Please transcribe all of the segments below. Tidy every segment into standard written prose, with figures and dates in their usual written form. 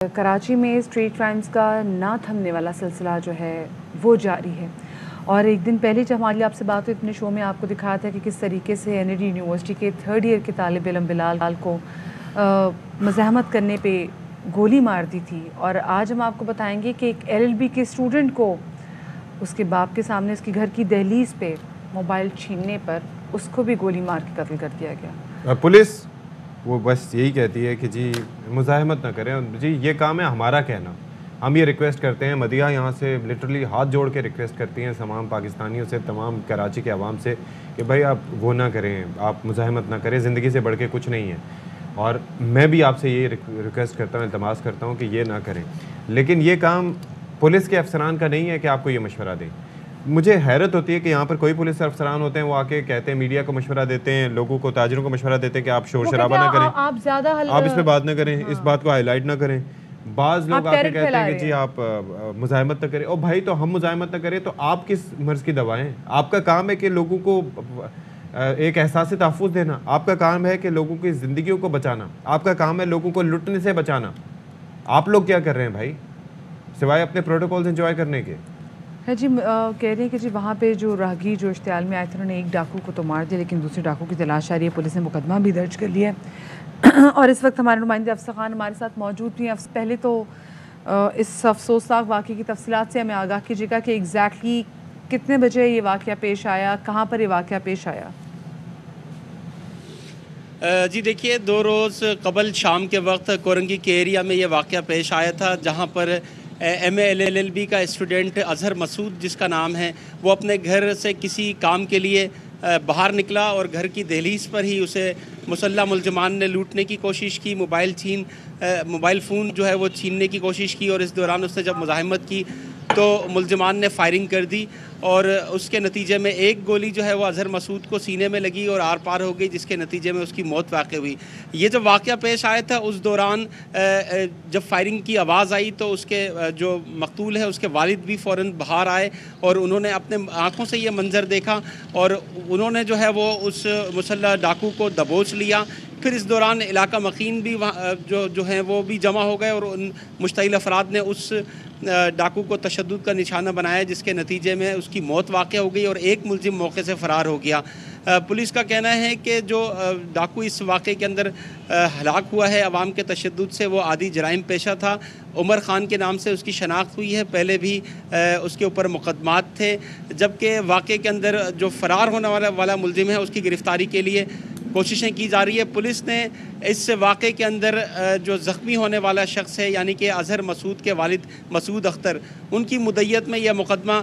कराची में street crimes का ना थमने वाला सिलसिला जो है वो जारी है। और एक दिन पहले जब हमारी आपसे बात हुई अपने शो में आपको दिखाया था कि किस तरीके से एनएडी यूनिवर्सिटी के 3rd ईयर के तालिब इल्म बिलाल को मज़ाहमत करने पे गोली मार दी थी। और आज हम आपको बताएंगे कि एक LLB के स्टूडेंट को उसके बाप के सामने उसके घर की दहलीज पे मोबाइल छीनने पर उसको भी गोली मार के कत्ल कर दिया गया। पुलिस वो बस यही कहती है कि जी मुज़ाहमत ना करें, जी ये काम है हमारा कहना। हम ये रिक्वेस्ट करते हैं, मदिया यहाँ से लिटरली हाथ जोड़ के रिक्वेस्ट करती हैं तमाम पाकिस्तानियों से, तमाम कराची के अवाम से कि भाई आप वो ना करें, आप मुज़ाहमत ना करें, ज़िंदगी से बढ़ के कुछ नहीं है। और मैं भी आपसे ये रिक्वेस्ट करता हूँ, इल्तमास करता हूँ कि ये ना करें। लेकिन ये काम पुलिस के अफसरान का नहीं है कि आपको ये मशवरा दें। मुझे हैरत होती है कि यहाँ पर कोई पुलिस अफसरान होते हैं वो आके कहते हैं, मीडिया को मशवरा देते हैं, लोगों को, ताजिरों को मशवरा देते हैं कि आप शोर शराबा ना करें, आप इस पर बात ना करें, इस बात को हाईलाइट ना करें। बाज़ लोग आके कहते हैं कि जी आप मुज़ाहमत ना करें। और भाई तो हम मुज़ाहमत ना करें तो आप किस मर्ज़ की दवाएं? आपका काम है कि लोगों को एक एहसास तहफ़्फ़ुज़ देना, आपका काम है कि लोगों की ज़िंदगियों को बचाना, आपका काम है लोगों को लुटने से बचाना। आप लोग क्या कर रहे हैं भाई, सिवाय अपने प्रोटोकॉल्स एंजॉय करने के? है जी, कह रहे हैं कि जी वहाँ पे जो राहगीर जो इश्तियाल में आए थे उन्होंने एक डाकू को तो मार दिया, लेकिन दूसरे डाकू की तलाश आ रही है। पुलिस ने मुकदमा भी दर्ज कर लिया है। और इस वक्त हमारे नुमाइंदे अफसर खान हमारे साथ मौजूद भी हैं। पहले तो इस अफसोसनाक वाक़े की तफसीलात से हमें आगाह कीजिएगा कि एग्जैक्टली कितने बजे ये वाक़या पेश आया, कहाँ पर ये वाक़या पेश आया? जी देखिए, 2 रोज़ कबल शाम के वक्त कोरंगी के एरिया में ये वाक़या पेश आया था, जहाँ पर MA LLB का स्टूडेंट अज़हर मसूद जिसका नाम है, वो अपने घर से किसी काम के लिए बाहर निकला और घर की दहलीज पर ही उसे मुसल्लह मुलजमान ने लूटने की कोशिश की। मोबाइल फ़ोन जो है वो छीनने की कोशिश की और इस दौरान उसने जब मुज़ाहमत की तो मुलजमान ने फायरिंग कर दी और उसके नतीजे में एक गोली जो है वो अज़हर मसूद को सीने में लगी और आर पार हो गई, जिसके नतीजे में उसकी मौत वाक़ हुई। ये जब वाक़या पेश आया था उस दौरान जब फायरिंग की आवाज़ आई तो उसके जो मकतूल है उसके वालिद भी फ़ौरन बाहर आए और उन्होंने अपने आँखों से ये मंज़र देखा और उन्होंने जो है वो उस मुसल्लह डाकू को दबोच लिया। फिर इस दौरान इलाका मकीन भी वहाँ जो हैं वो भी जमा हो गए और उन मुश्तइल अफराद ने उस डाकू को तशद्दुद का निशाना बनाया, जिसके नतीजे में उसकी मौत वाक़ हो गई और एक मुलजिम मौके से फ़रार हो गया। पुलिस का कहना है कि जो डाकू इस वाक़े के अंदर हलाक हुआ है अवाम के तशद्दुद से, वो आदि जराइम पेशा था। उमर ख़ान के नाम से उसकी शनाख्त हुई है, पहले भी उसके ऊपर मुकदमात थे। जबकि वाक़े के अंदर जो फ़रार होने वाला मुलजिम है उसकी गिरफ़्तारी के लिए कोशिशें की जा रही है। पुलिस ने इस वाक़े के अंदर जो ज़ख्मी होने वाला शख्स है यानी कि अज़हर मसूद के वालिद मसूद अख्तर, उनकी मुद्दत में यह मुकदमा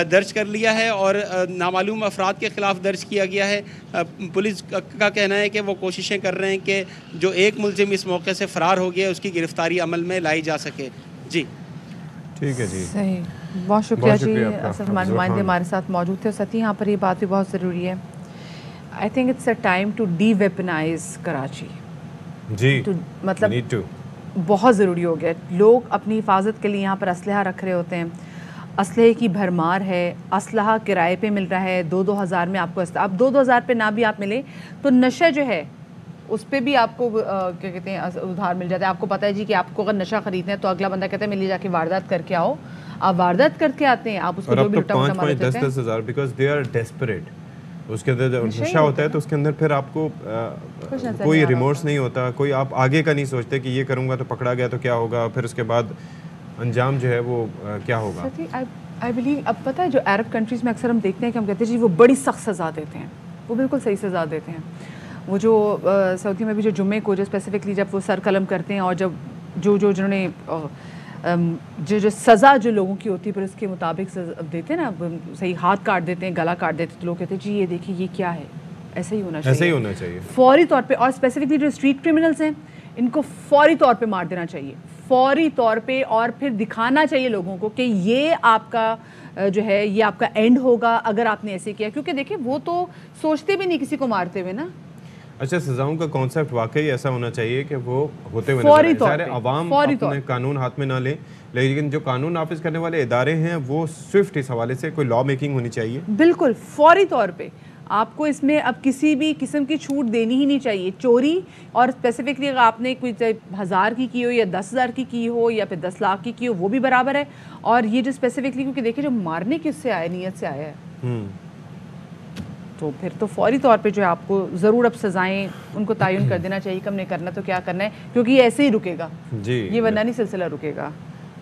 दर्ज कर लिया है और नामालूम अफराद के ख़िलाफ़ दर्ज किया गया है। पुलिस का कहना है कि वो कोशिशें कर रहे हैं कि जो एक मुलजिम इस मौके से फ़रार हो गया उसकी गिरफ़्तारी अमल में लाई जा सके। जी ठीक है जी, सही, बहुत शुक्रिया जी। असल हमारे नुमाइंदे हमारे साथ मौजूद थे। साथ ही यहाँ पर ये बात भी बहुत ज़रूरी है। I think it's a time to deweaponise Karachi ji, मतलब बहुत ज़रूरी हो गया। लोग अपनी हिफाजत के लिए यहाँ पर असलहा रख रहे होते हैं, असलहे की भरमार है, असलहा किराए पे मिल रहा है 2-2 हज़ार में आपको। अब 2-2 हज़ार पे ना भी आप मिले तो नशा जो है उस पर भी आपको क्या कहते हैं उधार मिल जाता है। आपको पता है जी कि आपको अगर नशा खरीदना है तो अगला बंदा कहता है मैं ले जाके वारदात करके आओ, आप वारदात करके आते हैं, आप उसको जो भी लुटा मुटा मार देते हैं। 10-10 हज़ार बिकॉज दे आर डेस्परेट। उसके अंदर जब नशा होता है तो उसके अंदर फिर आपको कोई रिमोर्स नहीं होता, कोई आप आगे का नहीं सोचते कि ये करूँगा तो पकड़ा गया तो क्या होगा, फिर उसके बाद अंजाम जो है वो क्या होगा। आई बिलीव अब पता है जो अरब कंट्रीज़ में अक्सर हम देखते हैं कि हम कहते हैं जी वो बड़ी सख्त सज़ा देते हैं, वो बिल्कुल सही सज़ा देते हैं। वो जो सऊदी में भी जो जुम्मे को जो स्पेसिफिकली जब वो सर कलम करते हैं और जब जिन्होंने जो सज़ा जो लोगों की होती है फिर उसके मुताबिक देते हैं ना, सही हाथ काट देते हैं, गला काट देते हैं, तो लोग कहते हैं जी ये देखिए ये क्या है, ऐसे ही होना चाहिए, ऐसे ही होना चाहिए फौरी तौर पे। और स्पेसिफिकली जो स्ट्रीट क्रिमिनल्स हैं इनको फौरी तौर पे मार देना चाहिए, फौरी तौर पे, और फिर दिखाना चाहिए लोगों को कि ये आपका जो है ये आपका एंड होगा अगर आपने ऐसे किया। क्योंकि देखिए वो तो सोचते भी नहीं किसी को मारते हुए ना। अच्छा, सज़ाओं का कॉन्सेप्ट वाकई ऐसा होना चाहिए कि वो होते हुए फौरी तौर पे, अवाम अपने कानून हाथ में ना ले, लेकिन जो कानून नाफिज करने वाले इदारे हैं वो स्विफ्ट इस हवाले से कोई लॉ मेकिंग होनी चाहिए। बिल्कुल फौरी तौर पे आपको इसमें अब किसी भी किस्म की छूट देनी ही नहीं चाहिए। चोरी, और स्पेसिफिकली अगर आपने कोई 1000 की हो या 10,000 की हो या फिर 10 लाख की हो, वो भी बराबर है। और ये जो स्पेसिफिकली, क्योंकि देखिए जो मारने की उससे आया, नीयत से आया है, तो फिर तो फौरी तौर पे जो है आपको ज़रूर अब सज़ाएं उनको तयन कर देना चाहिए। कम नहीं करना तो क्या करना है, क्योंकि ये ऐसे ही रुकेगा जी, ये वरना नहीं सिलसिला रुकेगा।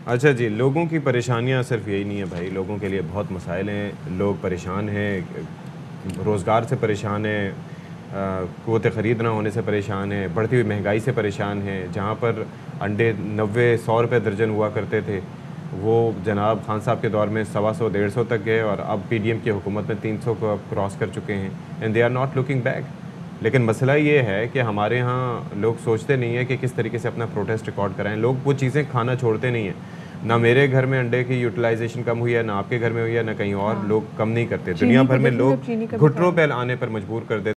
अच्छा जी, लोगों की परेशानियां सिर्फ यही नहीं है भाई, लोगों के लिए बहुत मसाइल हैं, लोग परेशान हैं, रोज़गार से परेशान हैं, क़ुव्वत ख़रीद ना होने से परेशान हैं, बढ़ती हुई महंगाई से परेशान हैं। जहाँ पर अंडे 90-100 रुपये दर्जन हुआ करते थे, वो जनाब खान साहब के दौर में 125-150 तक गए और अब पीडीएम की हुकूमत में 300 को क्रॉस कर चुके हैं। And they are not looking back. लेकिन मसला ये है कि हमारे यहाँ लोग सोचते नहीं है कि किस तरीके से अपना प्रोटेस्ट रिकॉर्ड कराएं। लोग वो चीज़ें खाना छोड़ते नहीं हैं। ना मेरे घर में अंडे की यूटिलाइजेशन कम हुई है, ना आपके घर में हुई है, ना कहीं और। लोग कम नहीं करते। दुनिया भर में लोग घुटनों पर आने पर मजबूर कर देते।